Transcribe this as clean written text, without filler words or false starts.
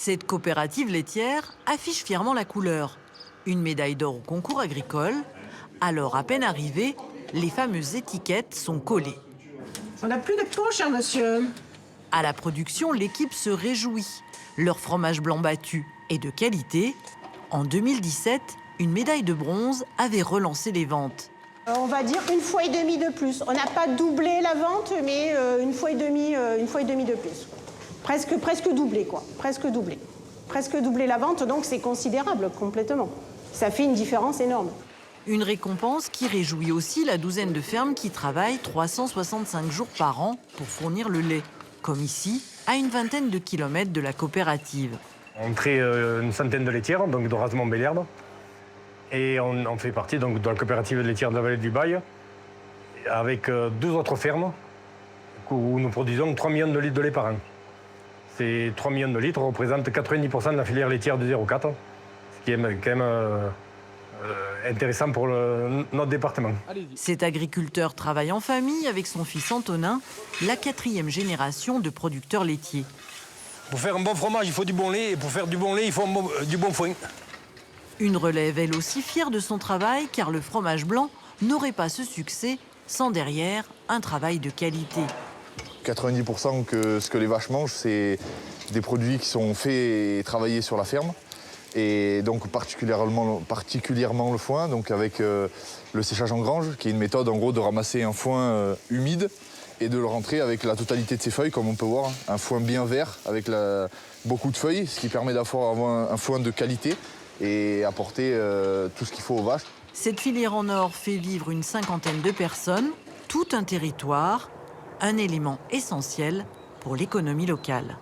Cette coopérative laitière affiche fièrement la couleur. Une médaille d'or au concours agricole. Alors, à peine arrivée, les fameuses étiquettes sont collées. On n'a plus de peau, cher monsieur. À la production, l'équipe se réjouit. Leur fromage blanc battu est de qualité. En 2017, une médaille de bronze avait relancé les ventes. On va dire 1,5 fois de plus. On n'a pas doublé la vente, mais 1,5 fois de plus. Presque doublé, quoi. Presque doublé. Presque doublé la vente, donc c'est considérable, complètement. Ça fait une différence énorme. Une récompense qui réjouit aussi la douzaine de fermes qui travaillent 365 jours par an pour fournir le lait. Comme ici, à une vingtaine de kilomètres de la coopérative. On traite une centaine de laitières, donc de Rasemont-Béliard. Et on fait partie donc, de la coopérative laitière de la vallée du Bail, avec 2 autres fermes où nous produisons 3 millions de litres de lait par an. Ces 3 millions de litres représentent 90% de la filière laitière de 0,4, ce qui est quand même intéressant pour notre département. Cet agriculteur travaille en famille avec son fils Antonin, la 4e génération de producteurs laitiers. Pour faire un bon fromage, il faut du bon lait, et pour faire du bon lait, il faut du bon foin. Une relève, elle aussi fière de son travail, car le fromage blanc n'aurait pas ce succès sans derrière un travail de qualité. 90% que ce que les vaches mangent, c'est des produits qui sont faits et travaillés sur la ferme. Et donc particulièrement le foin, donc avec le séchage en grange, qui est une méthode en gros de ramasser un foin humide et de le rentrer avec la totalité de ses feuilles, comme on peut voir, un foin bien vert avec beaucoup de feuilles, ce qui permet d'avoir un foin de qualité et apporter tout ce qu'il faut aux vaches. Cette filière en or fait vivre une cinquantaine de personnes, tout un territoire, un élément essentiel pour l'économie locale.